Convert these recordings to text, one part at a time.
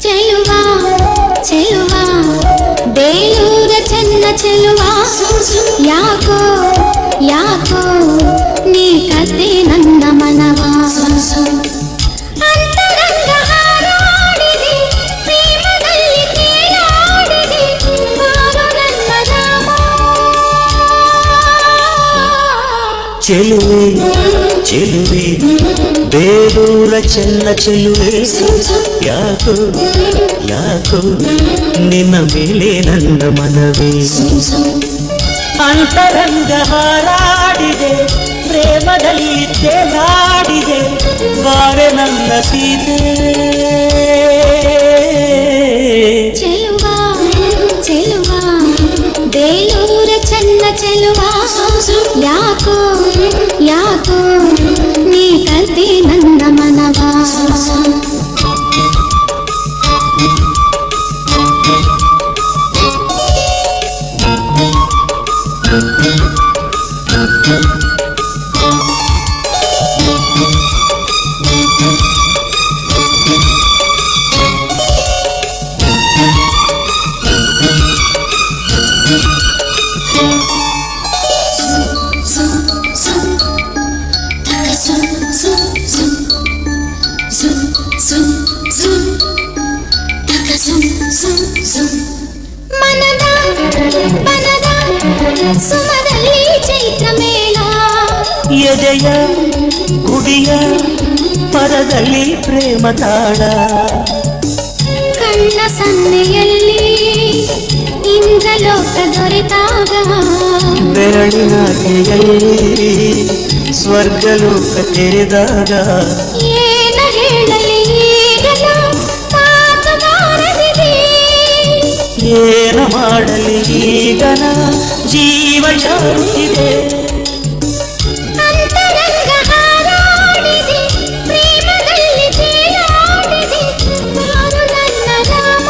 ಚೆಲುವಾ ಚೆಲುವಾ ಬೇಲೂರ ಚೆನ್ನ ಚೆಲುವಾ ಯಾಕೋ ಯಾಕೋ ನೀ ಕತೆ ನನ್ನ ಮನವಾ ಅಂತರಂಗ ಹಾರಾಡಿದೆ ಪ್ರೇಮದಲ್ಲಿ ತೇಲಾಡಿದೆ ಬಾರೋ ನನ್ನ ರಾಮ ಚೆಲುವೆ ಚೆಲುವೆ ಬೇಲೂರ ಚೆನ್ನ ಚೆಲುವೆ ಯಾಕೋ ಯಾಕೋ ನಿನ್ನ ಮೇಲೆ ನನ್ನ ಮನವೇ ಅಂತರಂಗ ಹಾರಾಡಿದೆ ಪ್ರೇಮದಲ್ಲಿ ತೇಲಾಡಿದೆ ಬಾರೆ ನನ್ನ ಸೀತೆ ಚೆಲುವಾ ಚೆಲುವಾ ಬೇಲೂರ ಚೆನ್ನ ಚೆಲುವಾ ಯಾಕೋ ಯಾಕೋ ನೀ ಕತೆ ನನ್ನ ಮನವಾ ಮನದ ಬನದ ಸುಮದಲ್ಲಿ ಚೈತ್ರ ಮೇಳ ಎದೆಯ ಗುಡಿಯ ಪರದಲ್ಲಿ ಪ್ರೇಮ ತಾಳ ಕಣ್ಣ ಸನ್ನೆಯಲ್ಲಿ ಇಂದ್ರಲೋಕ ದೊರೆತಾಗ ಬೆರಳಿನಾಕೆಯಲ್ಲಿ ಸ್ವರ್ಗಲೋಕ ತೆರೆದಾಗ ಏನ ಹೇಳಲಿ ಈಗಲ ಮಾತುಗಾರದಿದೆ ಏನ ಮಾಡಲಿ ಈಗನ ಜೀವ ಜಾರುತ್ತಿದೆ ಅಂತರಂಗ ಹಾರಾಡಿದೆ ಪ್ರೇಮದಲ್ಲಿ ತೇಲಾಡಿದೆ ಬಾರು ನನ್ನ ರಾಮ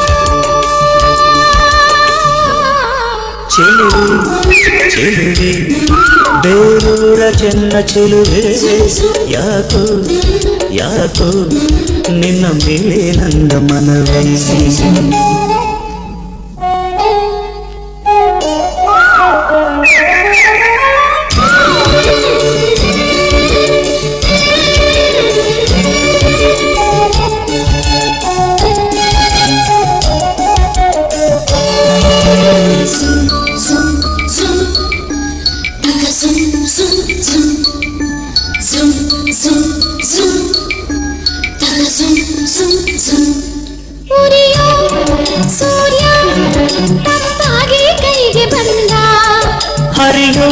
ಚೆಲುವೆ ಚೆಲುವೆ ಬೇಲೂರ ಚೆನ್ನ ಚೆಲುವೆ ಯಾಕೋ ಯಾಕೋ ನಿನ್ನ ಮೇಲೆ ನನ್ನ ಮನವೇ ಉರಿಯೋ ಸೂರ್ಯ ತಂಪಾಗಿ ಕೈಗೆ ಬಂದ ಹರಿಯೋ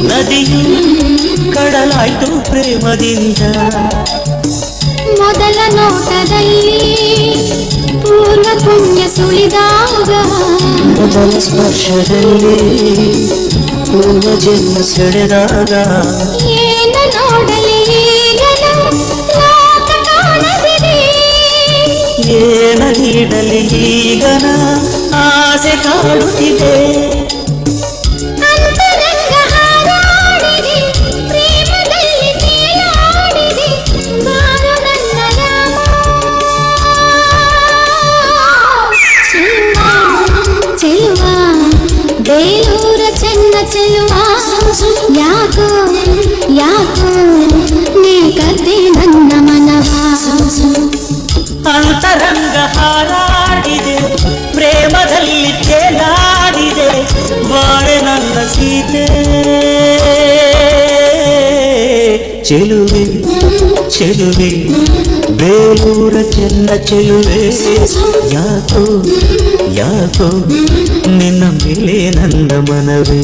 ನದಿಯು ಕಡಲಾಯ್ತು ಪ್ರೇಮದಿಂದ ಮೊದಲ ನೋಟದಲ್ಲಿ ಪೂರ್ವ ಪುಣ್ಯ ಸುಳಿದಾಗ ಮೊದಲ ಸ್ಪರ್ಶದಲ್ಲಿ ಪೂರ್ವ ಜನ್ಮ ಸೆಳೆದಾಗ ಏನ ನೋಡಲಿ ಈಗಲ ಲೋಕ ಕಾಣದಿದೆ ಏನ ನೀಡಲಿ ಈಗನ ಆಸೆ ಕಾಡುತ್ತಿದೆ ಅಂತರಂಗ ಹಾರಾಡಿದೆ ಪ್ರೇಮದಲ್ಲಿ ತೇಲಾಡಿದೆ ಬಾರು ನನ್ನ ರಾಮ ಚೆಲುವಾ ಚೆಲುವಾ ಬೇಲೂರ ಚೆನ್ನ ಚೆಲುವಾ ಯಾಕೋ ಯಾಕೋ ನೀ ಕತೆ ನನ್ನ ಮನವಾ ಅಂತರಂಗ ಹಾರಾಡಿದೆ ಪ್ರೇಮದಲ್ಲಿ ತೇಲಾಡಿದೆ ಬಾರೆ ನನ್ನ ಸೀತೆ ಚೆಲುವೆ ಚೆಲುವೆ ಬೇಲೂರ ಚೆನ್ನ ಚೆಲುವೆ ಯಾಕೋ ಯಾಕೋ ನಿನ್ನ ಮೇಲೆ ನನ್ನ ಮನವೇ